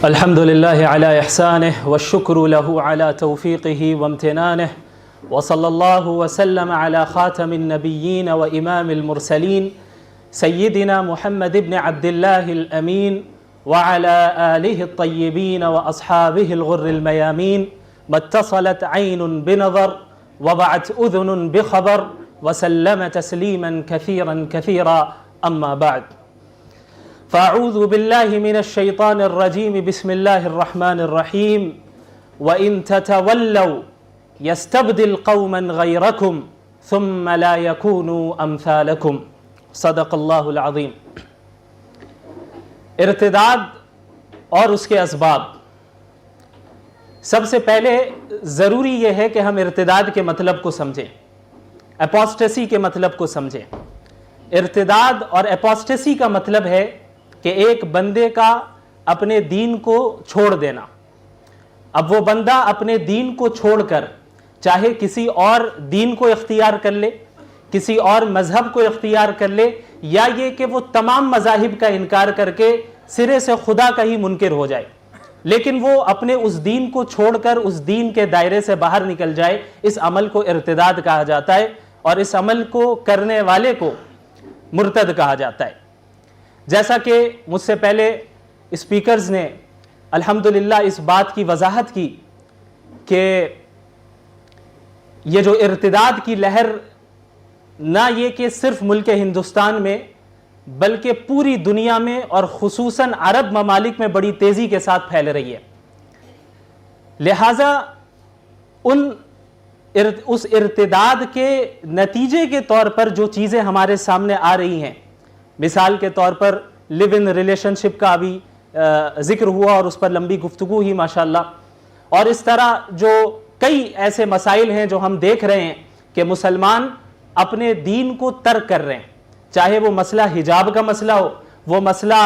الحمد لله على إحسانه والشكر له على توفيقه وامتنانه وصلى الله وسلم على خاتم النبيين وإمام المرسلين سيدنا محمد بن عبد الله الأمين وعلى آله الطيبين وأصحابه الغر الميامين ما اتصلت عين بنظر ووعت أذن بخبر وسلم تسليما كثيرا كثيرا أما بعد فأعوذ بالله من الشيطان الرجيم بسم الله الرحمن الرحيم وإن تتولوا يستبدل قوما غيركم ثم لا يكونوا أمثالكم صدق اللہ العظیم۔ ارتداد اور اس کے اسباب، سب سے پہلے ضروری یہ ہے کہ ہم ارتداد کے مطلب کو سمجھیں، اپوسٹیسی کے مطلب کو سمجھیں۔ ارتداد اور اپوسٹیسی کا مطلب ہے کہ ایک بندے کا اپنے دین کو چھوڑ دینا۔ اب وہ بندہ اپنے دین کو چھوڑ کر چاہے کسی اور دین کو اختیار کر لے، کسی اور مذہب کو اختیار کر لے، یا یہ کہ وہ تمام مذاہب کا انکار کر کے سرے سے خدا کا ہی منکر ہو جائے، لیکن وہ اپنے اس دین کو چھوڑ کر اس دین کے دائرے سے باہر نکل جائے، اس عمل کو ارتداد کہا جاتا ہے، اور اس عمل کو کرنے والے کو مرتد کہا جاتا ہے۔ جیسا کہ مجھ سے پہلے اسپیکرز نے الحمدللہ اس بات کی وضاحت کی کہ یہ جو ارتداد کی لہر نہ یہ کہ صرف ملک ہندوستان میں بلکہ پوری دنیا میں اور خصوصاً عرب ممالک میں بڑی تیزی کے ساتھ پھیل رہی ہے، لہٰذا اس ارتداد کے نتیجے کے طور پر جو چیزیں ہمارے سامنے آ رہی ہیں، مثال کے طور پر لیو ان ریلیشن شپ کا ابھی ذکر ہوا اور اس پر لمبی گفتگو ہی ماشاءاللہ، اور اس طرح جو کئی ایسے مسائل ہیں جو ہم دیکھ رہے ہیں کہ مسلمان اپنے دین کو ترک کر رہے ہیں، چاہے وہ مسئلہ حجاب کا مسئلہ ہو، وہ مسئلہ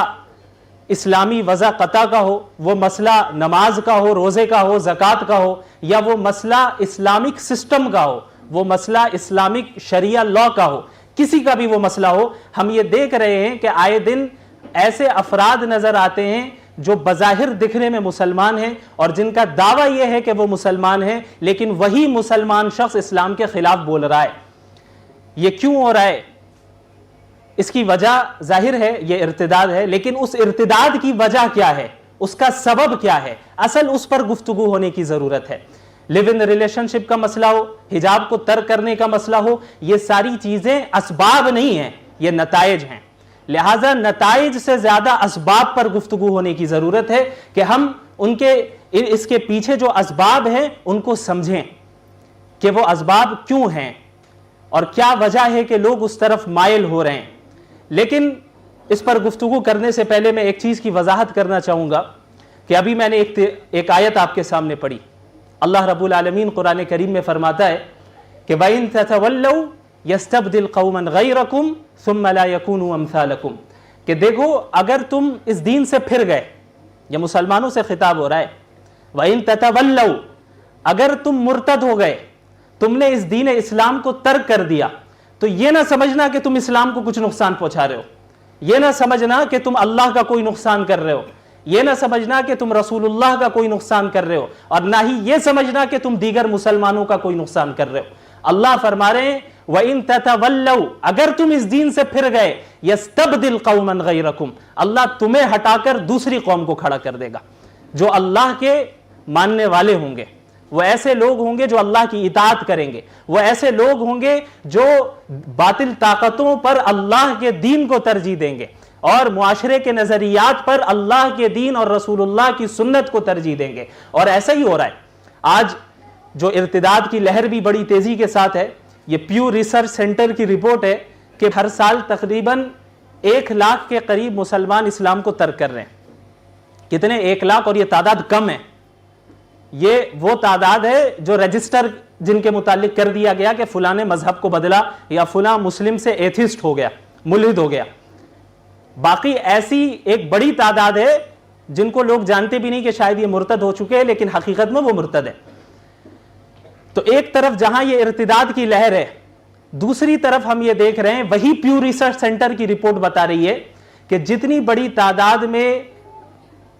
اسلامی وضع قطع کا ہو، وہ مسئلہ نماز کا ہو، روزے کا ہو، زکوٰۃ کا ہو، یا وہ مسئلہ اسلامک سسٹم کا ہو، وہ مسئلہ اسلامک شریعہ لا کا ہو، کسی کا بھی وہ مسئلہ ہو، ہم یہ دیکھ رہے ہیں کہ آئے دن ایسے افراد نظر آتے ہیں جو بظاہر دکھنے میں مسلمان ہیں اور جن کا دعویٰ یہ ہے کہ وہ مسلمان ہیں، لیکن وہی مسلمان شخص اسلام کے خلاف بول رہا ہے۔ یہ کیوں ہو رہا ہے؟ اس کی وجہ ظاہر ہے یہ ارتداد ہے، لیکن اس ارتداد کی وجہ کیا ہے، اس کا سبب کیا ہے، اصل اس پر گفتگو ہونے کی ضرورت ہے۔ لیو ان ریلیشن شپ کا مسئلہ ہو، حجاب کو ترک کرنے کا مسئلہ ہو، یہ ساری چیزیں اسباب نہیں ہیں، یہ نتائج ہیں، لہٰذا نتائج سے زیادہ اسباب پر گفتگو ہونے کی ضرورت ہے کہ ہم اس کے پیچھے جو اسباب ہیں ان کو سمجھیں کہ وہ اسباب کیوں ہیں اور کیا وجہ ہے کہ لوگ اس طرف مائل ہو رہے ہیں۔ لیکن اس پر گفتگو کرنے سے پہلے میں ایک چیز کی وضاحت کرنا چاہوں گا کہ ابھی میں نے ایک آیت آپ کے سامنے پڑھی۔ اللہ رب العالمین قرآن کریم میں فرماتا ہے کہ وَإِن تَتَوَلَّوْا يَسْتَبْدِلْ قَوْمًا غَيْرَكُمْ ثُمَّ لَا يَكُونُوا أَمْثَالَكُمْ، کہ دیکھو اگر تم اس دین سے پھر گئے، یہ مسلمانوں سے خطاب ہو رہا ہے، وَإِن تَتَوَلَّوْا، اگر تم مرتد ہو گئے، تم نے اس دین اسلام کو ترک کر دیا، تو یہ نہ سمجھنا کہ تم اسلام کو کچھ نقصان پہنچا رہے ہو، یہ نہ سمجھنا کہ تم اللہ کا کوئی نقصان کر رہے ہو، یہ نہ سمجھنا کہ تم رسول اللہ کا کوئی نقصان کر رہے ہو، اور نہ ہی یہ سمجھنا کہ تم دیگر مسلمانوں کا کوئی نقصان کر رہے ہو۔ اللہ فرما رہے ہیں وَإِن تَتَوَلَّوْا، اگر تم اس دین سے پھر گئے، يَسْتَبْدِلْ قَوْمًا غَيْرَكُمْ، اللہ تمہیں ہٹا کر دوسری قوم کو کھڑا کر دے گا جو اللہ کے ماننے والے ہوں گے، وہ ایسے لوگ ہوں گے جو اللہ کی اطاعت کریں گے، وہ ایسے لوگ ہوں گے جو باطل طاقتوں پر اللہ کے دین کو ترجیح دیں گے اور معاشرے کے نظریات پر اللہ کے دین اور رسول اللہ کی سنت کو ترجیح دیں گے، اور ایسا ہی ہو رہا ہے۔ آج جو ارتداد کی لہر بھی بڑی تیزی کے ساتھ ہے، یہ پیو ریسرچ سینٹر کی رپورٹ ہے کہ ہر سال تقریباً 1 لاکھ کے قریب مسلمان اسلام کو ترک کر رہے ہیں۔ کتنے؟ 1 لاکھ، اور یہ تعداد کم ہے، یہ وہ تعداد ہے جو رجسٹر جن کے متعلق کر دیا گیا کہ فلاں نے مذہب کو بدلا یا فلاں مسلم سے ایتھسٹ ہو گیا، ملحد ہو گیا۔ باقی ایسی ایک بڑی تعداد ہے جن کو لوگ جانتے بھی نہیں کہ شاید یہ مرتد ہو چکے ہیں، لیکن حقیقت میں وہ مرتد ہے۔ تو ایک طرف جہاں یہ ارتداد کی لہر ہے، دوسری طرف ہم یہ دیکھ رہے ہیں، وہی پیو ریسرچ سینٹر کی رپورٹ بتا رہی ہے کہ جتنی بڑی تعداد میں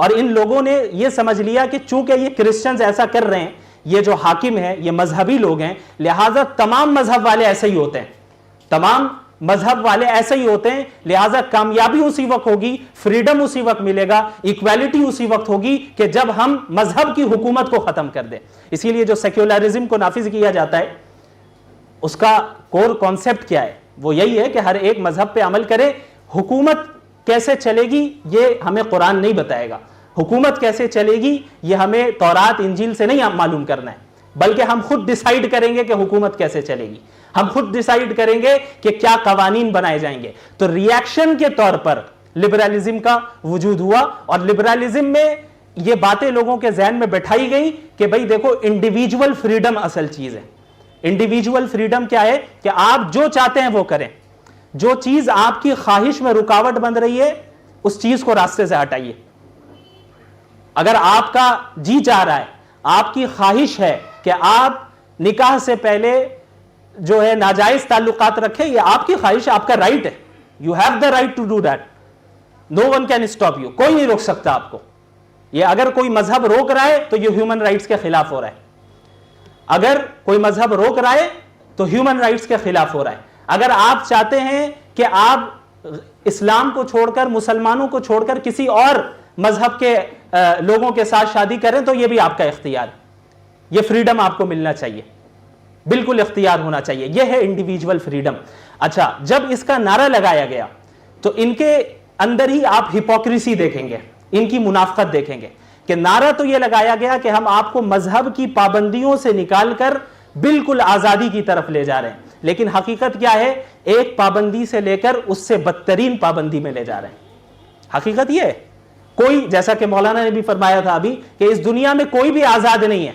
اور ان لوگوں نے یہ سمجھ لیا کہ چونکہ یہ کرسچنز ایسا کر رہے ہیں, یہ جو حاکم ہیں یہ مذہبی لوگ ہیں, لہٰذا تمام مذہب والے ایسے ہی ہوتے ہیں, تمام مذہب والے ایسے ہی ہوتے ہیں, لہٰذا کامیابی اسی وقت ہوگی, فریڈم اسی وقت ملے گا, ایکویلٹی اسی وقت ہوگی کہ جب ہم مذہب کی حکومت کو ختم کر دیں. اسی لیے جو سیکولرزم کو نافذ کیا جاتا ہے اس کا کور کانسیپٹ کیا ہے, وہ یہی ہے کہ ہر ایک مذہب پہ عمل کرے. حکومت کیسے چلے گی یہ ہمیں قرآن نہیں بتائے گا, حکومت کیسے چلے گی یہ ہمیں تورات انجیل سے نہیں معلوم کرنا ہے, بلکہ ہم خود ڈیسائیڈ کریں گے کہ حکومت کیسے چلے گی, ہم خود ڈیسائیڈ کریں گے کہ کیا قوانین بنائے جائیں گے. تو ریاکشن کے طور پر لبرلزم کا وجود ہوا, اور لبرلزم میں یہ باتیں لوگوں کے ذہن میں بٹھائی گئی کہ بھئی دیکھو انڈیویجول فریڈم اصل چیز ہے. انڈیویجول فریڈم کیا ہے کہ آپ جو چاہتے ہیں وہ کریں, جو چیز آپ کی خواہش میں رکاوٹ بن رہی ہے اس چیز کو راستے سے ہٹائیے. اگر آپ کا جی چاہ رہا ہے, آپ کی خواہش ہے کہ آپ نکاح سے پہلے جو ہے ناجائز تعلقات رکھیں, یہ آپ کی خواہش ہے, آپ کا رائٹ ہے, you have the right to do that, no one can stop you, کوئی نہیں روک سکتا آپ کو. یہ اگر کوئی مذہب روک رہا ہے تو یہ ہیومن رائٹس کے خلاف ہو رہا ہے, اگر کوئی مذہب روک رہا ہے تو ہیومن رائٹس کے خلاف ہو رہا ہے. اگر آپ چاہتے ہیں کہ آپ اسلام کو چھوڑ کر, مسلمانوں کو چھوڑ کر کسی اور مذہب کے لوگوں کے ساتھ شادی کریں تو یہ بھی آپ کا اختیار ہے, یہ فریڈم آپ کو ملنا چاہیے, بالکل اختیار ہونا چاہیے. یہ ہے انڈیویجول فریڈم. اچھا, جب اس کا نعرہ لگایا گیا تو ان کے اندر ہی آپ ہپوکریسی دیکھیں گے, ان کی منافقت دیکھیں گے کہ نعرہ تو یہ لگایا گیا کہ ہم آپ کو مذہب کی پابندیوں سے نکال کر بالکل آزادی کی طرف لے جا رہے ہیں, لیکن حقیقت کیا ہے, ایک پابندی سے لے کر اس سے بدترین پابندی میں لے جا رہے ہیں. حقیقت یہ ہے, کوئی, جیسا کہ مولانا نے بھی فرمایا تھا ابھی, کہ اس دنیا میں کوئی بھی آزاد نہیں ہے,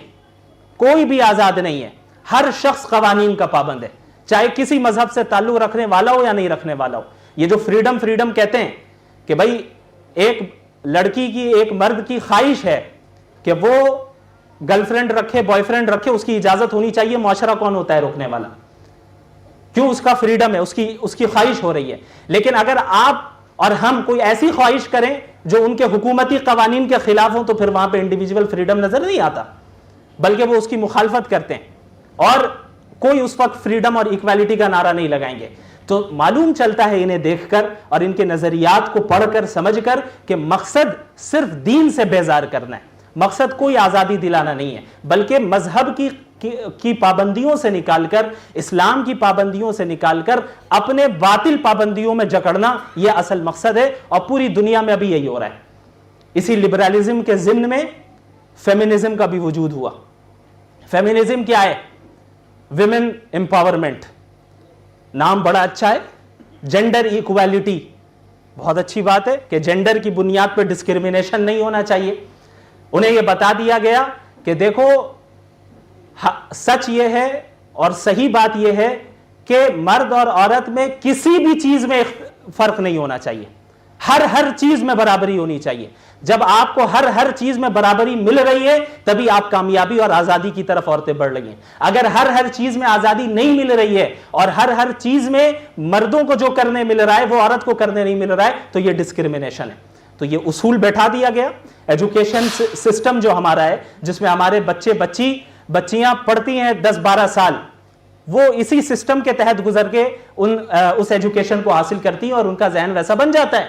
کوئی بھی آزاد نہیں ہے, ہر شخص قوانین کا پابند ہے, چاہے کسی مذہب سے تعلق رکھنے والا ہو یا نہیں رکھنے والا ہو. یہ جو فریڈم کہتے ہیں کہ بھائی ایک لڑکی کی, ایک مرد کی خواہش ہے کہ وہ گرل فرینڈ رکھے, بوائے فرینڈ رکھے, اس کی اجازت ہونی چاہیے. معاشرہ کون ہوتا ہے روکنے والا؟ کیوں؟ اس کا فریڈم ہے, اس کی خواہش ہو رہی ہے. لیکن اگر آپ اور ہم کوئی ایسی خواہش کریں جو ان کے حکومتی قوانین کے خلاف ہوں تو پھر وہاں پہ انڈیویجول فریڈم نظر نہیں آتا, بلکہ وہ اس کی مخالفت کرتے ہیں اور کوئی اس وقت فریڈم اور ایکویلٹی کا نعرہ نہیں لگائیں گے. تو معلوم چلتا ہے انہیں دیکھ کر اور ان کے نظریات کو پڑھ کر, سمجھ کر, کہ مقصد صرف دین سے بیزار کرنا ہے, مقصد کوئی آزادی دلانا نہیں ہے, بلکہ مذہب کی پابندیوں سے نکال کر, اسلام کی پابندیوں سے نکال کر اپنے باطل پابندیوں میں جکڑنا, یہ اصل مقصد ہے. اور پوری دنیا میں ابھی یہی ہو رہا ہے. اسی لبرلزم کے ضمن میں فیمنزم کا بھی وجود ہوا. فیمنزم کیا ہے؟ Women empowerment. نام بڑا اچھا ہے, جینڈر ایکویلٹی, بہت اچھی بات ہے کہ جینڈر کی بنیاد پہ ڈسکرمنیشن نہیں ہونا چاہیے. انہیں یہ بتا دیا گیا کہ دیکھو سچ یہ ہے اور صحیح بات یہ ہے کہ مرد اور عورت میں کسی بھی چیز میں فرق نہیں ہونا چاہیے, ہر چیز میں برابری ہونی چاہیے. جب آپ کو ہر چیز میں برابری مل رہی ہے تبھی آپ کامیابی اور آزادی کی طرف عورتیں بڑھ رہی ہیں. اگر ہر چیز میں آزادی نہیں مل رہی ہے اور ہر چیز میں مردوں کو جو کرنے مل رہا ہے وہ عورت کو کرنے نہیں مل رہا ہے تو یہ ڈسکرمنیشن ہے. تو یہ اصول بیٹھا دیا گیا. ایجوکیشن سسٹم جو ہمارا ہے, جس میں ہمارے بچیاں پڑھتی ہیں 10-12 سال, وہ اسی سسٹم کے تحت گزر کے اس ایجوکیشن کو حاصل کرتی ہیں اور ان کا ذہن ویسا بن جاتا ہے.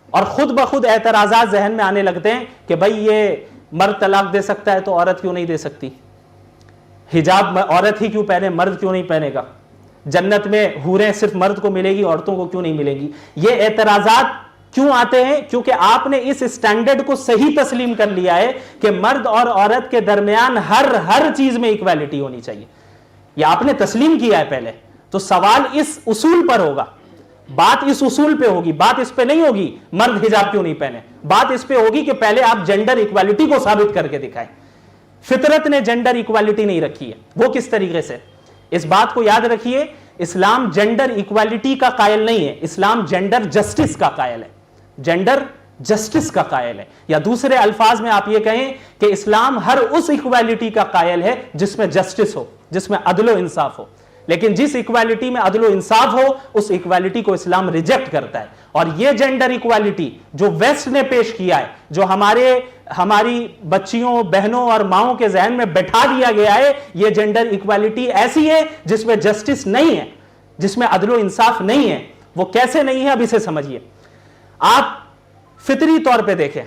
اور خود بخود اعتراضات ذہن میں آنے لگتے ہیں کہ بھائی یہ مرد طلاق دے سکتا ہے تو عورت کیوں نہیں دے سکتی, حجاب عورت ہی کیوں پہنے, مرد کیوں نہیں پہنے گا, جنت میں حوریں صرف مرد کو ملے گی, عورتوں کو کیوں نہیں ملے گی. یہ اعتراضات کیوں آتے ہیں؟ کیونکہ آپ نے اس اسٹینڈرڈ کو صحیح تسلیم کر لیا ہے کہ مرد اور عورت کے درمیان ہر چیز میں ایکویلٹی ہونی چاہیے. یہ آپ نے تسلیم کیا ہے پہلے. تو سوال اس اصول پر ہوگا, بات اس اصول پہ ہوگی, بات اس پہ نہیں ہوگی مرد حجاب کیوں نہیں پہنے, بات اس پہ ہوگی کہ پہلے آپ جینڈر ایکویلٹی کو ثابت کر کے دکھائیں. فطرت نے جینڈر ایکویلٹی نہیں رکھی ہے, وہ کس طریقے سے؟ اس بات کو یاد رکھیے, اسلام جینڈر ایکویلٹی کا قائل نہیں ہے, اسلام جینڈر جسٹس کا قائل ہے. جینڈر جسٹس کا قائل ہے, یا دوسرے الفاظ میں آپ یہ کہیں کہ اسلام ہر اس ایکویلٹی کا قائل ہے جس میں جسٹس ہو, جس میں عدل و انصاف ہو. لیکن جس اکوالٹی میں عدل و انصاف ہو اس اکوالٹی کو اسلام ریجیکٹ کرتا ہے. اور یہ جینڈر اکوالٹی جو ویسٹ نے پیش کیا ہے, جو ہماری بچیوں, بہنوں اور ماؤں کے ذہن میں بٹھا دیا گیا ہے, یہ جینڈر اکوالٹی ایسی ہے جس میں جسٹس نہیں ہے, جس میں عدل و انصاف نہیں ہے. وہ کیسے نہیں ہے اب اسے سمجھیے. آپ فطری طور پہ دیکھیں,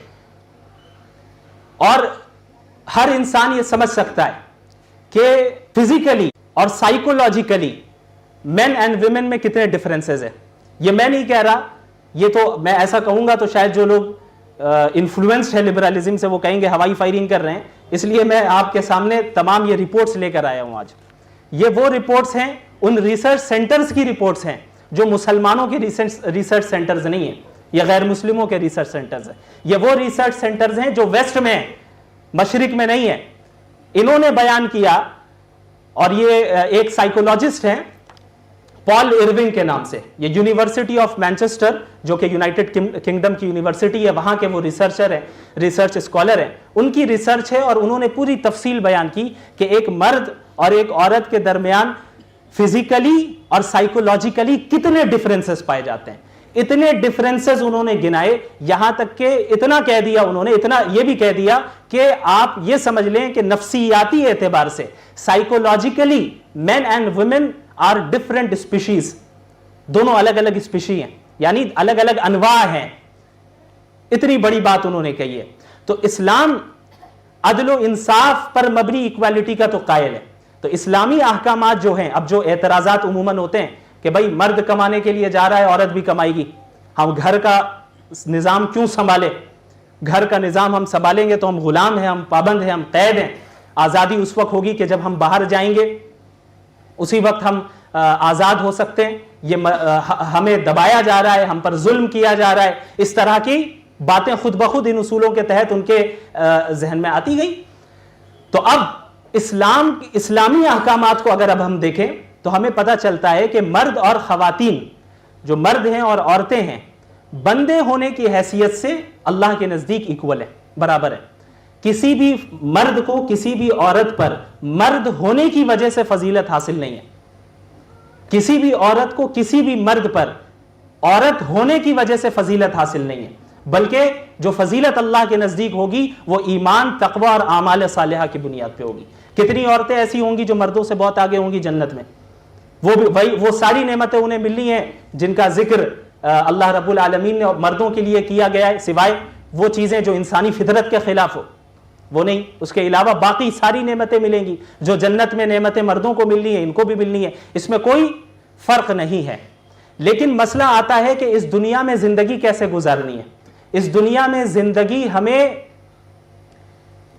اور ہر انسان یہ سمجھ سکتا ہے کہ فزیکلی اور سائیکولوجیکلی مین اینڈ ویمن میں کتنے ڈفرینسز ہیں. یہ میں نہیں کہہ رہا, یہ تو میں ایسا کہوں گا تو شاید جو لوگ انفلوئنسڈ ہے لبرلزم سے وہ کہیں گے ہوائی فائرنگ کر رہے ہیں, اس لیے میں آپ کے سامنے تمام یہ رپورٹس لے کر آیا ہوں آج. یہ وہ رپورٹس ہیں, ان ریسرچ سینٹرز کی رپورٹس ہیں جو مسلمانوں کے ریسرچ سینٹرز نہیں ہیں, یہ غیر مسلموں کے ریسرچ سینٹرز ہیں. یہ وہ ریسرچ سینٹرز ہیں جو ویسٹ میں ہیں, مشرق میں نہیں ہے. انہوں نے بیان کیا, اور یہ ایک سائیکولوجسٹ ہیں پال ایرونگ کے نام سے, یہ یونیورسٹی آف مینچسٹر جو کہ یونائٹڈ کنگڈم کی یونیورسٹی ہے, وہاں کے وہ ریسرچر ہیں, ریسرچ اسکالر ہیں. ان کی ریسرچ ہے اور انہوں نے پوری تفصیل بیان کی کہ ایک مرد اور ایک عورت کے درمیان فزیکلی اور سائیکولوجیکلی کتنے ڈفرینسز پائے جاتے ہیں. اتنے ڈفرینسز انہوں نے گنائے, یہاں تک کہ اتنا کہہ دیا انہوں نے, اتنا یہ بھی کہہ دیا کہ آپ یہ سمجھ لیں کہ نفسیاتی اعتبار سے psychologically men and women are different species, دونوں الگ الگ اسپیشی ہیں, یعنی الگ الگ انواع ہیں. اتنی بڑی بات انہوں نے کہی ہے. تو اسلام عدل و انصاف پر مبنی ایکوالٹی کا تو قائل ہے. تو اسلامی احکامات جو ہیں, اب جو اعتراضات عموماً ہوتے ہیں کہ بھائی مرد کمانے کے لیے جا رہا ہے, عورت بھی کمائے گی, ہم گھر کا نظام کیوں سنبھالے, گھر کا نظام ہم سنبھالیں گے تو ہم غلام ہیں, ہم پابند ہیں, ہم قید ہیں. آزادی اس وقت ہوگی کہ جب ہم باہر جائیں گے, اسی وقت ہم آزاد ہو سکتے ہیں. یہ ہمیں دبایا جا رہا ہے, ہم پر ظلم کیا جا رہا ہے. اس طرح کی باتیں خود بخود ان اصولوں کے تحت ان کے ذہن میں آتی گئی. تو اب اسلامی احکامات کو اگر اب ہم دیکھیں تو ہمیں پتہ چلتا ہے کہ مرد اور خواتین, جو مرد ہیں اور عورتیں ہیں, بندے ہونے کی حیثیت سے اللہ کے نزدیک ایکول ہے, برابر ہے. کسی بھی مرد کو کسی بھی عورت پر مرد ہونے کی وجہ سے فضیلت حاصل نہیں ہے. کسی بھی عورت کو کسی بھی مرد پر عورت ہونے کی وجہ سے فضیلت حاصل نہیں ہے, بلکہ جو فضیلت اللہ کے نزدیک ہوگی وہ ایمان, تقوی اور اعمال صالحہ کی بنیاد پہ ہوگی. کتنی عورتیں ایسی ہوں گی جو مردوں سے بہت آگے ہوں گی جنت میں, وہ ساری نعمتیں انہیں ملنی ہیں جن کا ذکر اللہ رب العالمین نے مردوں کے لیے کیا گیا ہے, سوائے وہ چیزیں جو انسانی فطرت کے خلاف ہو, وہ نہیں. اس کے علاوہ باقی ساری نعمتیں ملیں گی. جو جنت میں نعمتیں مردوں کو ملنی ہیں ان کو بھی ملنی ہے, اس میں کوئی فرق نہیں ہے. لیکن مسئلہ آتا ہے کہ اس دنیا میں زندگی کیسے گزارنی ہے, اس دنیا میں زندگی ہمیں,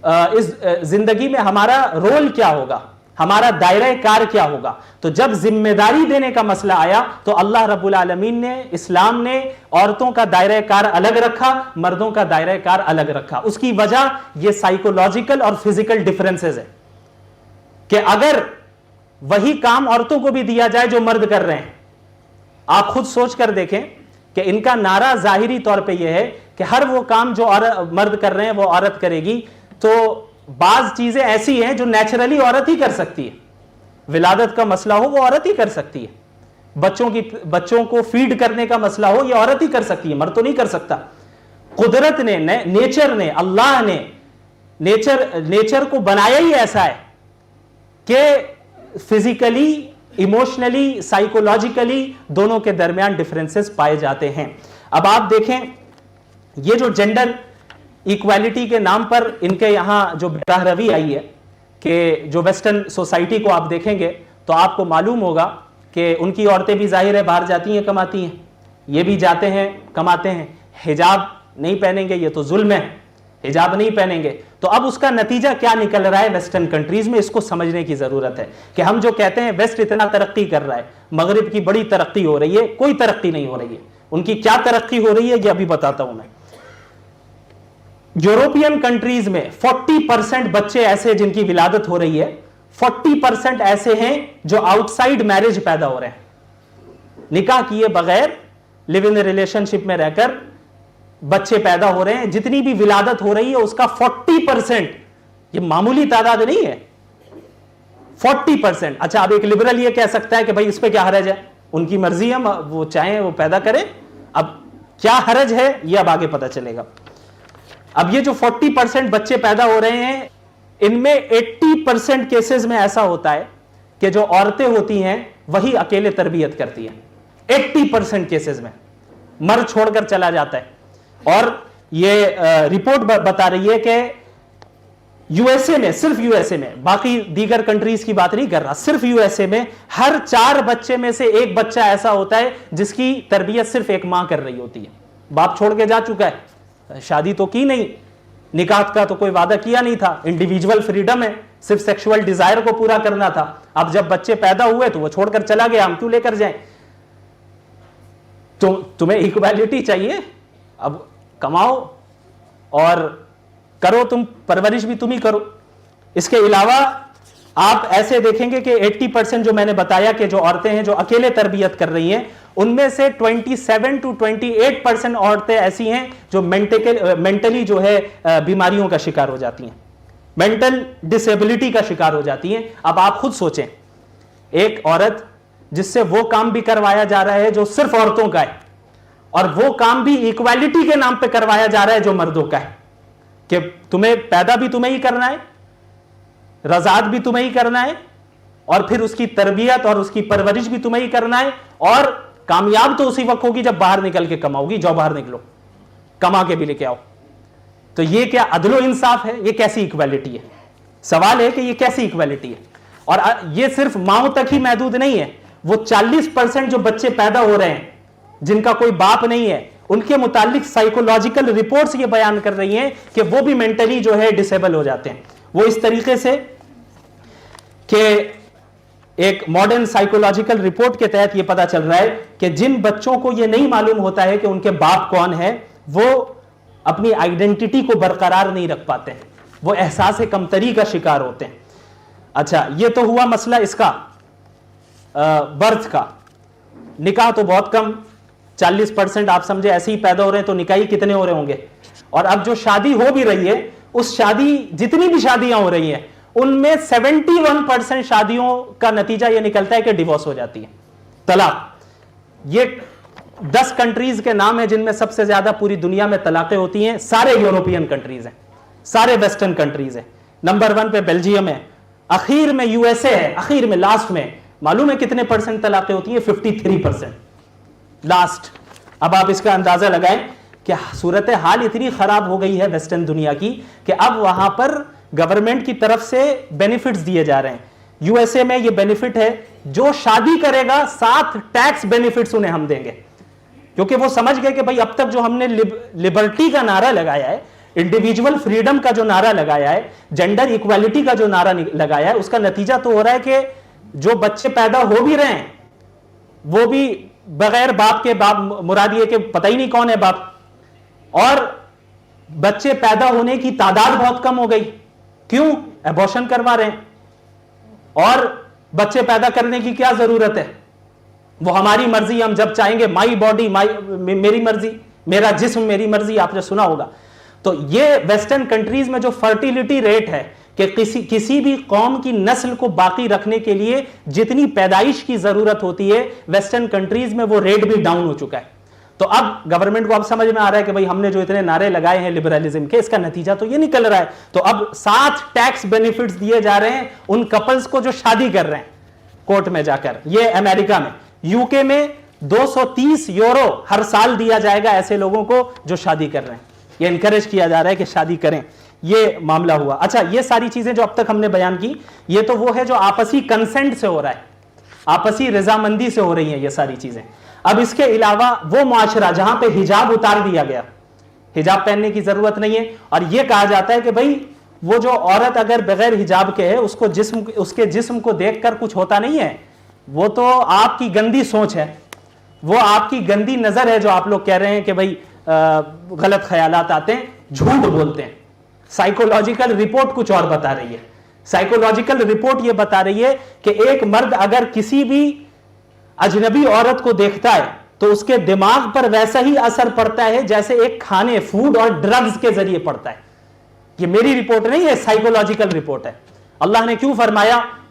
اس زندگی میں ہمارا رول کیا ہوگا, ہمارا دائرہ کار کیا ہوگا. تو جب ذمہ داری دینے کا مسئلہ آیا تو اللہ رب العالمین نے, اسلام نے عورتوں کا دائرہ کار الگ رکھا, مردوں کا دائرہ کار الگ رکھا. اس کی وجہ یہ سائیکولوجیکل اور فزیکل ڈفرینسز ہے کہ اگر وہی کام عورتوں کو بھی دیا جائے جو مرد کر رہے ہیں, آپ خود سوچ کر دیکھیں کہ ان کا نعرہ ظاہری طور پہ یہ ہے کہ ہر وہ کام جو مرد کر رہے ہیں وہ عورت کرے گی. تو بعض چیزیں ایسی ہیں جو نیچرلی عورت ہی کر سکتی ہے, ولادت کا مسئلہ ہو وہ عورت ہی کر سکتی ہے, بچوں کو فیڈ کرنے کا مسئلہ ہو یہ عورت ہی کر سکتی ہے, مرد تو نہیں کر سکتا. قدرت نے, نیچر نے, اللہ نے نیچر کو بنایا ہی ایسا ہے کہ فزیکلی, ایموشنلی, سائیکولوجیکلی دونوں کے درمیان ڈفرینسز پائے جاتے ہیں. اب آپ دیکھیں یہ جو جینڈر ایکوالٹی کے نام پر ان کے یہاں جو براہ روی آئی ہے کہ جو ویسٹرن سوسائٹی کو آپ دیکھیں گے تو آپ کو معلوم ہوگا کہ ان کی عورتیں بھی ظاہر ہے باہر جاتی ہیں کماتی ہیں, یہ بھی جاتے ہیں کماتے ہیں, حجاب نہیں پہنیں گے یہ تو ظلم ہے, حجاب نہیں پہنیں گے. تو اب اس کا نتیجہ کیا نکل رہا ہے ویسٹرن کنٹریز میں, اس کو سمجھنے کی ضرورت ہے کہ ہم جو کہتے ہیں ویسٹ اتنا ترقی کر رہا ہے, مغرب کی بڑی ترقی ہو رہی ہے, کوئی ترقی نہیں ہو رہی ہے. ان کی کیا ترقی ہو رہی ہے یہ ابھی بتاتا ہوں میں. یورپین کنٹریز میں 40% بچے ایسے جن کی ولادت ہو رہی ہے, 40% ایسے ہیں جو آؤٹ سائڈ میرج پیدا ہو رہے ہیں, نکاح کیے بغیر لیو ان ریلیشن شپ میں رہ کر بچے پیدا ہو رہے ہیں. جتنی بھی ولادت ہو رہی ہے اس کا 40%, یہ معمولی تعداد نہیں ہے, 40%. اچھا اب ایک لبرل یہ کہہ سکتا ہے کہ بھائی اس پہ کیا حرج ہے, ان کی مرضی ہے, وہ چاہیں وہ پیدا کریں, اب کیا حرج ہے یہ اب آگے پتہ چلے گا. اب یہ جو 40% بچے پیدا ہو رہے ہیں, ان میں 80% کیسز میں ایسا ہوتا ہے کہ جو عورتیں ہوتی ہیں وہی اکیلے تربیت کرتی ہیں. 80% کیسز میں مرد چھوڑ کر چلا جاتا ہے. اور یہ رپورٹ بتا رہی ہے کہ یو ایس اے میں, صرف یو ایس اے میں, باقی دیگر کنٹریز کی بات نہیں کر رہا, صرف یو ایس اے میں ہر 4 بچے میں سے ایک بچہ ایسا ہوتا ہے جس کی تربیت صرف ایک ماں کر رہی ہوتی ہے. باپ چھوڑ کے جا چکا ہے, شادی تو کی نہیں, نکاح کا تو کوئی وعدہ کیا نہیں تھا, انڈیویجول فریڈم ہے, صرف سیکشول ڈیزائر کو پورا کرنا تھا. اب جب بچے پیدا ہوئے تو وہ چھوڑ کر چلا گیا, ہم کیوں لے کر جائیں. تمہیں ایکویلٹی چاہیے, اب کماؤ اور کرو, تم پرورش بھی تم ہی کرو. اس کے علاوہ آپ ایسے دیکھیں گے کہ 80% جو میں نے بتایا کہ جو عورتیں ہیں جو اکیلے تربیت کر رہی ہیں, ان میں سے 27 to 28% عورتیں ایسی ہیں جو مینٹلی جو ہے بیماریوں کا شکار ہو جاتی ہیں, مینٹل ڈسیبلٹی کا شکار ہو جاتی ہیں. اب آپ خود سوچیں, ایک عورت جس سے وہ کام بھی کروایا جا رہا ہے جو صرف عورتوں کا ہے, اور وہ کام بھی ایکویلٹی کے نام پہ کروایا جا رہا ہے جو مردوں کا ہے, کہ تمہیں پیدا بھی تمہیں ہی کرنا ہے, رضاعت بھی تمہیں ہی کرنا ہے, اور پھر اس کی تربیت اور اس کی پرورش بھی تمہیں ہی کرنا ہے, اور کامیاب تو اسی وقت ہوگی جب باہر نکل کے کماؤ گی. جاؤ باہر نکلو, کما کے بھی لے کے آؤ. تو یہ کیا عدل و انصاف ہے؟ یہ کیسی ایکویلٹی ہے؟ سوال ہے کہ یہ کیسی ایکویلٹی ہے. اور یہ صرف ماؤں تک ہی محدود نہیں ہے, وہ 40% جو بچے پیدا ہو رہے ہیں جن کا کوئی باپ نہیں ہے, ان کے متعلق سائیکولوجیکل رپورٹس یہ بیان کر رہی ہیں کہ وہ بھی مینٹلی جو ہے ڈسیبل ہو جاتے ہیں. وہ اس طریقے سے کہ ایک ماڈرن سائیکولوجیکل رپورٹ کے تحت یہ پتا چل رہا ہے کہ جن بچوں کو یہ نہیں معلوم ہوتا ہے کہ ان کے باپ کون ہے, وہ اپنی آئیڈینٹی کو برقرار نہیں رکھ پاتے ہیں, وہ احساس کمتری کا شکار ہوتے ہیں. اچھا یہ تو ہوا مسئلہ اس کا برتھ کا. نکاح تو بہت کم, 40% آپ سمجھے ایسے ہی پیدا ہو رہے ہیں, تو نکاحی کتنے ہو رہے ہوں گے. اور اب جو شادی ہو بھی رہی ہے, اس شادی جتنی بھی شادیاں ہو رہی ہیں ان میں 71% شادیوں کا نتیجہ یہ نکلتا ہے کہ ڈیورس ہو جاتی ہے, طلاق. یہ 10 کنٹریز کے نام ہیں جن میں سب سے زیادہ پوری دنیا میں طلاقیں ہوتی ہیں. سارے یورپین کنٹریز ہیں, سارے ویسٹرن کنٹریز ہیں. نمبر 1 پہ بیلجیم ہے, اخیر میں یو ایس اے ہے, اخیر میں لاسٹ میں معلوم ہے کتنے % طلاقیں ہوتی ہیں؟ 53% لاسٹ. اب آپ اس کا اندازہ لگائیں کہ صورتحال اتنی خراب ہو گئی ہے ویسٹرن دنیا کی کہ اب وہاں پر گورنمنٹ کی طرف سے بینیفٹس دیے جا رہے ہیں. یو ایس اے میں یہ بینیفٹ ہے, جو شادی کرے گا 7 ٹیکس بینیفٹس انہیں ہم دیں گے, کیونکہ وہ سمجھ گئے کہ بھائی اب تک جو ہم نے لبرٹی کا نعرہ لگایا ہے, انڈیویجول فریڈم کا جو نعرہ لگایا ہے, جینڈر ایکویلٹی کا جو نعرہ لگایا ہے, اس کا نتیجہ تو ہو رہا ہے کہ جو بچے پیدا ہو بھی رہے ہیں وہ بھی بغیر باپ کے, باپ مراد یہ کہ پتہ ہی نہیں کون ہے باپ, اور بچے پیدا ہونے کی تعداد بہت کم ہو گئی. کیوں؟ ایبورشن کروا رہے ہیں. اور بچے پیدا کرنے کی کیا ضرورت ہے؟ وہ ہماری مرضی, ہم جب چاہیں گے, مائی باڈی میری مرضی, میرا جسم میری مرضی, آپ نے سنا ہوگا. تو یہ ویسٹرن کنٹریز میں جو فرٹیلٹی ریٹ ہے کہ کسی بھی قوم کی نسل کو باقی رکھنے کے لیے جتنی پیدائش کی ضرورت ہوتی ہے, ویسٹرن کنٹریز میں وہ ریٹ بھی ڈاؤن ہو چکا ہے. تو اب گورنمنٹ کو اب سمجھ میں آ رہا ہے کہ بھئی ہم نے جو اتنے نعرے لگائے ہیں لبرلزم کے, اس کا نتیجہ تو یہ نکل رہا ہے. تو اب 7 ٹیکس بینیفٹس دیے جا رہے ہیں ان کپلز کو جو شادی کر رہے ہیں کورٹ میں جا کر. یہ امریکہ میں. یو کے میں 230 یورو ہر سال دیا جائے گا ایسے لوگوں کو جو شادی کر رہے ہیں. یہ انکریج کیا جا رہا ہے کہ شادی کریں. یہ معاملہ ہوا. اچھا یہ ساری چیزیں جو اب تک ہم نے بیان کی, یہ تو وہ ہے جو آپسی کنسنٹ سے ہو رہا ہے, آپسی رضامندی سے ہو رہی ہیں یہ ساری چیزیں. اب اس کے علاوہ وہ معاشرہ جہاں پہ حجاب اتار دیا گیا, حجاب پہننے کی ضرورت نہیں ہے, اور یہ کہا جاتا ہے کہ بھئی وہ جو عورت اگر بغیر حجاب کے ہے اس کے جسم کو دیکھ کر کچھ ہوتا نہیں ہے, وہ تو آپ کی گندی سوچ ہے, وہ آپ کی گندی نظر ہے جو آپ لوگ کہہ رہے ہیں کہ بھئی غلط خیالات آتے ہیں, جھوٹ بولتے ہیں. سائیکولوجیکل رپورٹ کچھ اور بتا رہی ہے. سائیکولوجیکل رپورٹ یہ بتا رہی ہے کہ ایک مرد اگر کسی بھی اجنبی عورت کو دیکھتا ہے تو اس کے دماغ پر ویسا ہی اثر پڑتا ہے جیسے ایک کھانے, فوڈ اور ڈرگز کے ذریعے پڑتا ہے. یہ میری رپورٹ نہیں ہے, سائیکولوجیکل رپورٹ ہے. اللہ نے کیوں فرمایا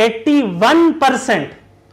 81%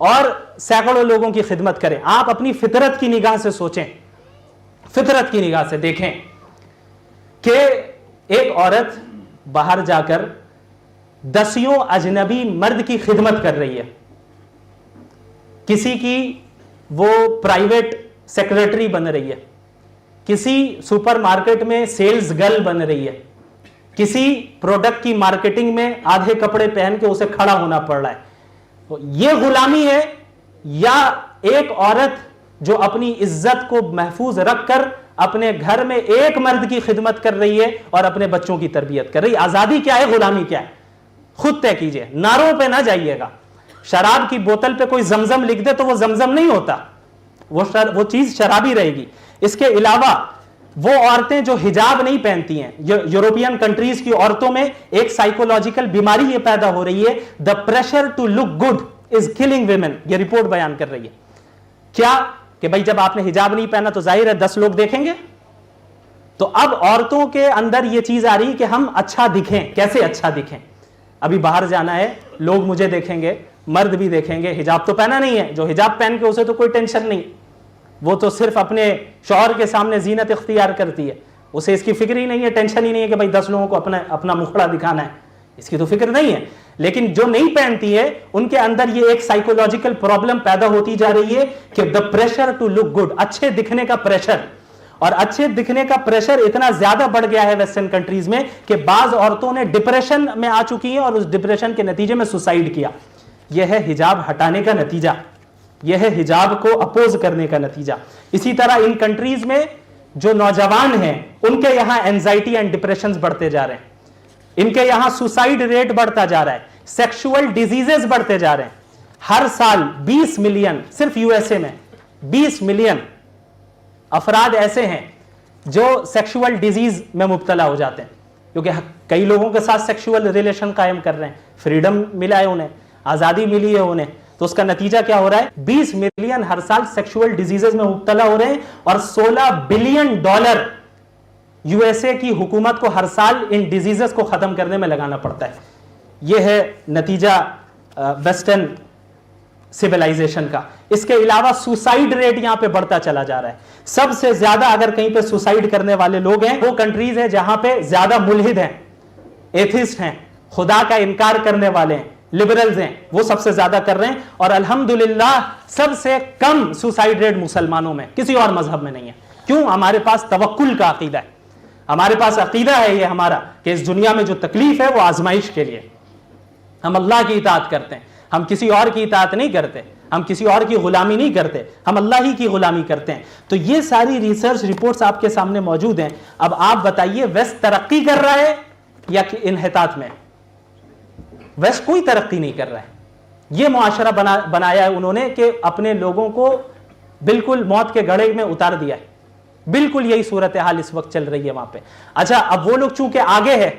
اور سینکڑوں لوگوں کی خدمت کریں. آپ اپنی فطرت کی نگاہ سے سوچیں, فطرت کی نگاہ سے دیکھیں کہ ایک عورت باہر جا کر 10 اجنبی مرد کی خدمت کر رہی ہے, کسی کی وہ پرائیویٹ سیکریٹری بن رہی ہے, کسی سپر مارکیٹ میں سیلز گرل بن رہی ہے, کسی پروڈکٹ کی مارکیٹنگ میں آدھے کپڑے پہن کے اسے کھڑا ہونا پڑ رہا ہے. یہ غلامی ہے یا ایک عورت جو اپنی عزت کو محفوظ رکھ کر اپنے گھر میں ایک مرد کی خدمت کر رہی ہے اور اپنے بچوں کی تربیت کر رہی ہے؟ آزادی کیا ہے, غلامی کیا ہے؟ خود طے کیجئے, نعروں پہ نہ جائیے گا. شراب کی بوتل پہ کوئی زمزم لکھ دے تو وہ زمزم نہیں ہوتا, وہ چیز شرابی رہے گی. اس کے علاوہ وہ عورتیں جو حجاب نہیں پہنتی ہیں, یورپین کنٹریز کی عورتوں میں ایک سائیکولوجیکل بیماری یہ پیدا ہو رہی ہے, the pressure to look good is killing women. یہ رپورٹ بیان کر رہی ہے. کیا کہ بھائی جب آپ نے حجاب نہیں پہنا تو ظاہر ہے 10 لوگ دیکھیں گے, تو اب عورتوں کے اندر یہ چیز آ رہی کہ ہم اچھا دکھیں. کیسے اچھا دکھیں؟ ابھی باہر جانا ہے, لوگ مجھے دیکھیں گے, مرد بھی دیکھیں گے, حجاب تو پہنا نہیں ہے. جو حجاب پہن کے اسے تو کوئی ٹینشن نہیں, وہ تو صرف اپنے شوہر کے سامنے زینت اختیار کرتی ہے, اسے اس کی فکر ہی نہیں ہے, ٹینشن ہی نہیں ہے کہ بھائی 10 لوگوں کو اپنا مکھڑا دکھانا ہے, اس کی تو فکر نہیں ہے. لیکن جو نہیں پہنتی ہے ان کے اندر یہ ایک سائیکولوجیکل پرابلم پیدا ہوتی جا رہی ہے کہ the pressure to look good, اچھے دکھنے کا پریشر. اور اچھے دکھنے کا پریشر اتنا زیادہ بڑھ گیا ہے ویسٹرن کنٹریز میں کہ بعض عورتوں نے ڈپریشن میں آ چکی ہیں اور اس ڈپریشن کے نتیجے میں سوسائڈ کیا. یہ ہے حجاب ہٹانے کا نتیجہ, یہ ہے حجاب کو اپوز کرنے کا نتیجہ. اسی طرح ان کنٹریز میں جو نوجوان ہیں ان کے یہاں اینزائٹی اینڈ ڈپریشنز بڑھتے جا رہے ہیں, ان کے یہاں سوسائڈ ریٹ بڑھتا جا رہا ہے, سیکشول ڈیزیزز بڑھتے جا رہے ہیں. ہر سال 20 ملین, صرف یو ایس اے میں 20 ملین افراد ایسے ہیں جو سیکشول ڈیزیز میں مبتلا ہو جاتے ہیں, کیونکہ کئی لوگوں کے ساتھ سیکشول ریلیشن قائم کر رہے ہیں, فریڈم ملا ہے انہیں, آزادی ملی ہے انہیں, تو اس کا نتیجہ کیا ہو رہا ہے؟ 20 ملین ہر سال سیکشول ڈیزیزز میں مبتلا ہو رہے ہیں اور $16 بلین یو ایس اے کی حکومت کو ہر سال ان ڈیزیزز کو ختم کرنے میں لگانا پڑتا ہے. یہ ہے نتیجہ ویسٹرن سیولائزیشن کا. اس کے علاوہ سوسائڈ ریٹ یہاں پہ بڑھتا چلا جا رہا ہے. سب سے زیادہ اگر کہیں پہ سوسائڈ کرنے والے لوگ ہیں وہ کنٹریز ہیں جہاں پہ زیادہ ملحد ہیں, ایتھسٹ ہیں, خدا کا انکار کرنے والے ہیں, لبرلز ہیں, وہ سب سے زیادہ کر رہے ہیں. اور الحمدللہ سب سے کم سوسائڈ ریٹ مسلمانوں میں, کسی اور مذہب میں نہیں ہے. کیوں؟ ہمارے پاس توکل کا عقیدہ ہے, ہمارے پاس عقیدہ ہے یہ ہمارا کہ اس دنیا میں جو تکلیف ہے وہ آزمائش کے لیے. ہم اللہ کی اطاعت کرتے ہیں, ہم کسی اور کی اطاعت نہیں کرتے, ہم کسی اور کی غلامی نہیں کرتے, ہم اللہ ہی کی غلامی کرتے ہیں. تو یہ ساری ریسرچ رپورٹس آپ کے سامنے موجود ہیں. اب آپ بتائیے ویسٹ ترقی کر رہا ہے یا انحطاط میں؟ ویسٹ کوئی ترقی نہیں کر رہا ہے. یہ معاشرہ بنایا ہے انہوں نے کہ اپنے لوگوں کو بالکل موت کے گڑھے میں اتار دیا ہے. بالکل یہی صورتحال اس وقت چل رہی ہے وہاں پہ. اچھا, اب وہ لوگ چونکہ آگے ہیں,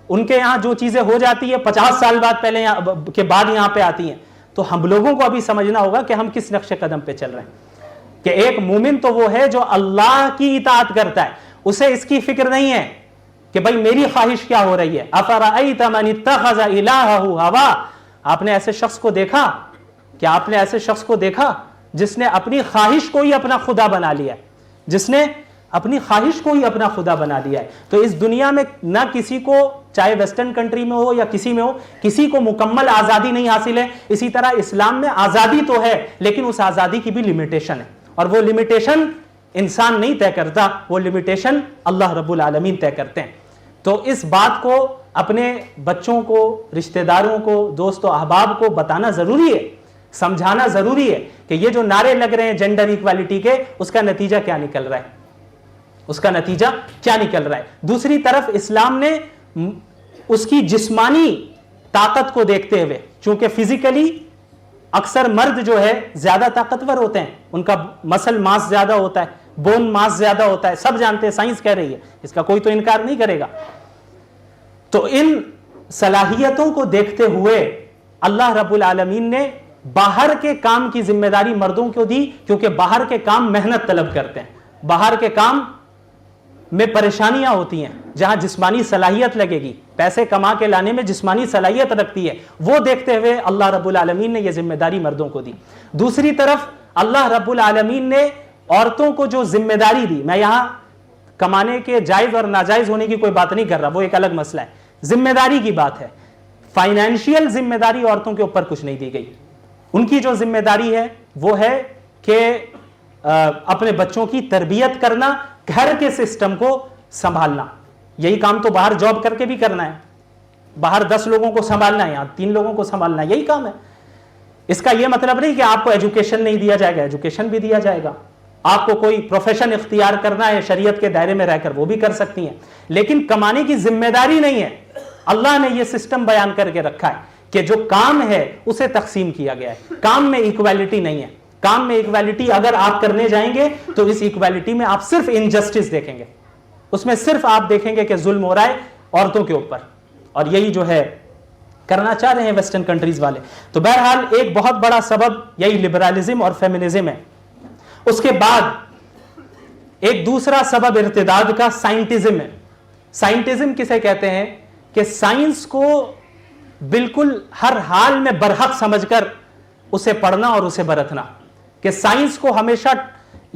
ان کے یہاں جو چیزیں ہو جاتی ہے 50 سال بعد پہلے کے بعد یہاں پہ آتی ہیں, تو ہم لوگوں کو ابھی سمجھنا ہوگا کہ ہم کس نقش قدم پہ چل رہے ہیں. کہ ایک مومن تو وہ ہے جو اللہ کی اطاعت کرتا ہے, اسے اس کی فکر نہیں ہے کہ بھائی میری خواہش کیا ہو رہی ہے. افرأیت من اتخذ الہہ ہوا, آپ نے ایسے شخص کو دیکھا؟ کیا آپ نے ایسے شخص کو دیکھا جس نے اپنی خواہش کو ہی اپنا خدا بنا لیا ہے, جس نے اپنی خواہش کو ہی اپنا خدا بنا دیا ہے؟ تو اس دنیا میں نہ کسی کو, چاہے ویسٹرن کنٹری میں ہو یا کسی میں ہو, کسی کو مکمل آزادی نہیں حاصل ہے. اسی طرح اسلام میں آزادی تو ہے لیکن اس آزادی کی بھی لمیٹیشن ہے, اور وہ لمیٹیشن انسان نہیں طے کرتا, وہ لمیٹیشن اللہ رب العالمین طے کرتے ہیں. تو اس بات کو اپنے بچوں کو, رشتہ داروں کو, دوست و احباب کو بتانا ضروری ہے, سمجھانا ضروری ہے کہ یہ جو نعرے لگ رہے ہیں جینڈر ایکوالٹی کے, اس کا نتیجہ کیا نکل رہا ہے, اس کا نتیجہ کیا نکل رہا ہے. دوسری طرف اسلام نے اس کی جسمانی طاقت کو دیکھتے ہوئے, چونکہ فزیکلی اکثر مرد جو ہے زیادہ طاقتور ہوتے ہیں, ان کا مسل ماس زیادہ ہوتا ہے, بون ماس زیادہ ہوتا ہے, سب جانتے ہیں, سائنس کہہ رہی ہے, اس کا کوئی تو انکار نہیں کرے گا. تو ان صلاحیتوں کو دیکھتے ہوئے اللہ رب العالمین نے باہر کے کام کی ذمہ داری مردوں کو دی, کیونکہ باہر کے کام محنت طلب کرتے ہیں, باہر کے کام میں پریشانیاں ہوتی ہیں، جہاں جسمانی صلاحیت لگے گی، پیسے کما کے لانے میں جسمانی صلاحیت رکھتی ہے، وہ دیکھتے ہوئے اللہ رب العالمین نے یہ ذمہ داری مردوں کو دی۔ دوسری طرف اللہ رب العالمین نے عورتوں کو جو ذمہ داری دی، میں یہاں کمانے کے جائز اور ناجائز ہونے کی کوئی بات نہیں کر رہا، وہ ایک الگ مسئلہ ہے، ذمہ داری کی بات ہے۔ فائنینشیل ذمہ داری عورتوں کے اوپر کچھ نہیں دی گئی۔ ان کی جو ذمہ داری ہے وہ ہے کہ اپنے بچوں کی تربیت کرنا، گھر کے سسٹم کو سنبھالنا۔ یہی کام تو باہر جاب کر کے بھی کرنا ہے، باہر 10 لوگوں کو سنبھالنا ہے، یہاں 3 لوگوں کو سنبھالنا ہے، یہی کام ہے۔ اس کا یہ مطلب نہیں کہ آپ کو ایجوکیشن نہیں دیا جائے گا، ایجوکیشن بھی دیا جائے گا۔ آپ کو کوئی پروفیشن اختیار کرنا ہے شریعت کے دائرے میں رہ کر، وہ بھی کر سکتی ہیں، لیکن کمانے کی ذمہ داری نہیں ہے۔ اللہ نے یہ سسٹم بیان کر کے رکھا ہے کہ جو کام ہے اسے تقسیم کیا گیا ہے، کام میں ایکویلٹی نہیں ہے۔ کام میں ایکویلٹی اگر آپ کرنے جائیں گے تو اس ایکویلٹی میں آپ صرف انجسٹس دیکھیں گے، اس میں صرف آپ دیکھیں گے کہ ظلم ہو رہا ہے عورتوں کے اوپر، اور یہی جو ہے کرنا چاہ رہے ہیں ویسٹرن کنٹریز والے۔ تو بہرحال ایک بہت بڑا سبب یہی لبرالزم اور فیمنزم ہے۔ اس کے بعد ایک دوسرا سبب ارتداد کا سائنٹزم ہے۔ سائنٹزم کسے کہتے ہیں؟ کہ سائنس کو بالکل ہر حال میں برحق سمجھ کر اسے پڑھنا اور اسے برتنا، کہ سائنس کو ہمیشہ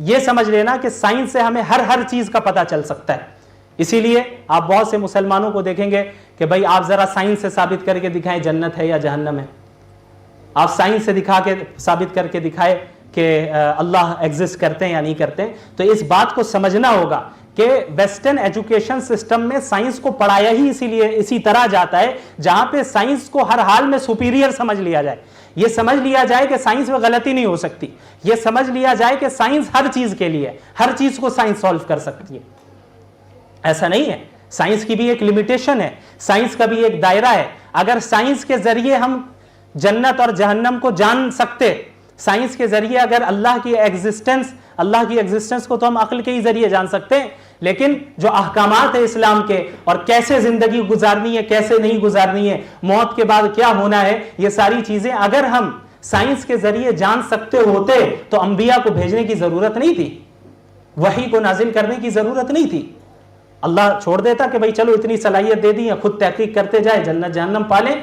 یہ سمجھ لینا کہ سائنس سے ہمیں ہر چیز کا پتہ چل سکتا ہے۔ اسی لیے آپ بہت سے مسلمانوں کو دیکھیں گے کہ بھائی آپ ذرا سائنس سے ثابت کر کے دکھائیں جنت ہے یا جہنم ہے، آپ سائنس سے دکھا کے ثابت کر کے دکھائے کہ اللہ ایگزسٹ کرتے ہیں یا نہیں کرتے ہیں۔ تو اس بات کو سمجھنا ہوگا کہ ویسٹرن ایجوکیشن سسٹم میں سائنس کو پڑھایا ہی اسی طرح جاتا ہے جہاں پہ سائنس کو ہر حال میں سپیریئر سمجھ لیا جائے، یہ سمجھ لیا جائے کہ سائنس میں غلطی نہیں ہو سکتی، یہ سمجھ لیا جائے کہ سائنس ہر چیز کے لیے، ہر چیز کو سائنس سولو کر سکتی ہے۔ ایسا نہیں ہے، سائنس کی بھی ایک لمیٹیشن ہے، سائنس کا بھی ایک دائرہ ہے۔ اگر سائنس کے ذریعے ہم جنت اور جہنم کو جان سکتے، سائنس کے ذریعے اگر اللہ کی ایگزسٹنس کو تو ہم عقل کے ہی ذریعے جان سکتے ہیں، لیکن جو احکامات ہیں اسلام کے اور کیسے زندگی گزارنی ہے، کیسے نہیں گزارنی ہے، موت کے بعد کیا ہونا ہے، یہ ساری چیزیں اگر ہم سائنس کے ذریعے جان سکتے ہوتے تو انبیاء کو بھیجنے کی ضرورت نہیں تھی، وحی کو نازل کرنے کی ضرورت نہیں تھی۔ اللہ چھوڑ دیتا کہ بھائی چلو اتنی صلاحیت دے دی ہے، خود تحقیق کرتے جائے، جنت جہنم پالیں،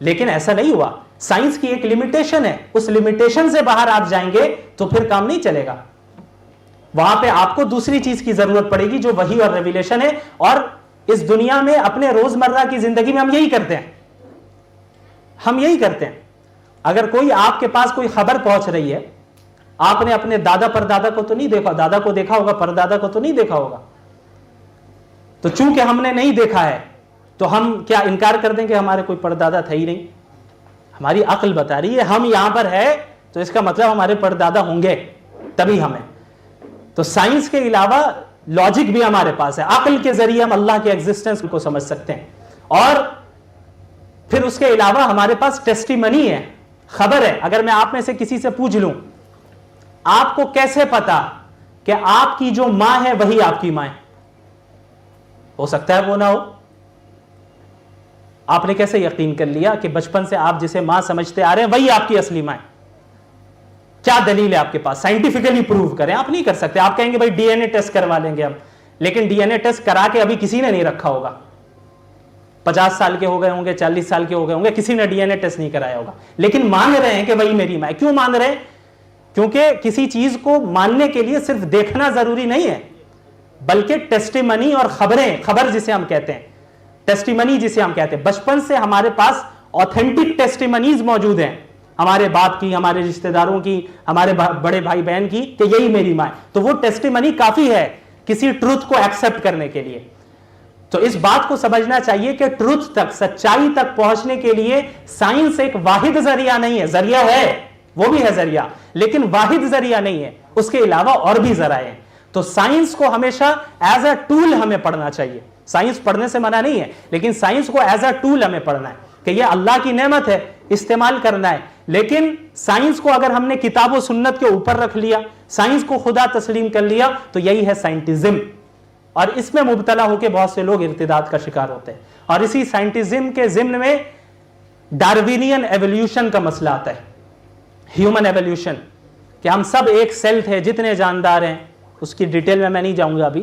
لیکن ایسا نہیں ہوا۔ سائنس کی ایک لمیٹیشن ہے، اس لمیٹیشن سے باہر آپ جائیں گے تو پھر کام نہیں چلے گا، وہاں پہ آپ کو دوسری چیز کی ضرورت پڑے گی جو وحی اور ریویلیشن ہے۔ اور اس دنیا میں اپنے روزمرہ کی زندگی میں ہم یہی کرتے ہیں، ہم یہی کرتے ہیں۔ اگر کوئی آپ کے پاس کوئی خبر پہنچ رہی ہے، آپ نے اپنے دادا پردادا کو تو نہیں دیکھا، دادا کو دیکھا ہوگا، پردادا کو تو نہیں دیکھا ہوگا، تو چونکہ ہم نے نہیں دیکھا ہے تو ہم کیا انکار کر دیں کہ ہمارے کوئی پردادا تھا ہی نہیں؟ ہماری عقل بتا رہی ہے ہم یہاں پر ہے تو اس کا مطلب ہمارے پردادا ہوں گے تبھی ہمیں۔ تو سائنس کے علاوہ لاجک بھی ہمارے پاس ہے، عقل کے ذریعے ہم اللہ کے ایگزسٹنس کو سمجھ سکتے ہیں، اور پھر اس کے علاوہ ہمارے پاس ٹیسٹیمنی ہے، خبر ہے۔ اگر میں آپ میں سے کسی سے پوچھ لوں آپ کو کیسے پتا کہ آپ کی جو ماں ہے وہی آپ کی ماں ہے؟ ہو سکتا ہے وہ نہ ہو، آپ نے کیسے یقین کر لیا کہ بچپن سے آپ جسے ماں سمجھتے آ رہے ہیں وہی آپ کی اصلی ماں ہے؟ کیا دلیل ہے آپ کے پاس؟ سائنٹیفکلی پروو کریں، آپ نہیں کر سکتے۔ آپ کہیں گے بھائی ڈی این اے ٹیسٹ کروا لیں گے ہم، لیکن ڈی این اے ٹیسٹ کرا کے ابھی کسی نے نہیں رکھا ہوگا، 50 سال کے ہو گئے ہوں گے، 40 سال کے ہو گئے ہوں گے، کسی نے ڈی این اے ٹیسٹ نہیں کرایا ہوگا، لیکن مان رہے ہیں کہ وہی میری ماں ہے۔ کیوں مان رہے ہیں؟ کیونکہ کسی چیز کو ماننے کے لیے صرف دیکھنا ضروری نہیں ہے، بلکہ ٹیسٹیمنی اور خبریں، خبر جسے ہم کہتے ہیں، ٹیسٹیمنی جسے ہم کہتے ہیں، بچپن سے ہمارے پاس آتھینٹک ٹیسٹیمنیز موجود ہیں، ہمارے باپ کی، ہمارے رشتہ داروں کی، ہمارے بڑے بھائی بہن کی، کہ یہی میری ماں ہے۔ تو وہ ٹیسٹیمنی کافی ہے کسی ٹروتھ کو ایکسپٹ کرنے کے لیے۔ تو اس بات کو سمجھنا چاہیے کہ ٹروتھ تک، سچائی تک پہنچنے کے لیے سائنس ایک واحد ذریعہ نہیں ہے، ذریعہ ہے، وہ بھی ہے ذریعہ، لیکن واحد ذریعہ نہیں ہے، اس کے علاوہ اور بھی ذرائع ہیں۔ تو سائنس کو ہمیشہ ایز اے ٹول ہمیں پڑھنا چاہیے، سائنس پڑھنے سے منع نہیں ہے، لیکن سائنس کو ایز اے ٹول ہمیں پڑھنا ہے کہ یہ اللہ کی نعمت ہے، استعمال کرنا ہے۔ لیکن سائنس کو اگر ہم نے کتاب و سنت کے اوپر رکھ لیا، سائنس کو خدا تسلیم کر لیا، تو یہی ہے سائنٹزم، اور اس میں مبتلا ہو کے بہت سے لوگ ارتداد کا شکار ہوتے ہیں۔ اور اسی سائنٹزم کے ضمن میں ڈاروینین ایولیوشن کا مسئلہ آتا ہے، ہیومن ایولیوشن، کہ ہم سب ایک سیل تھے، جتنے جاندار ہیں، اس کی ڈیٹیل میں نہیں جاؤں گا ابھی،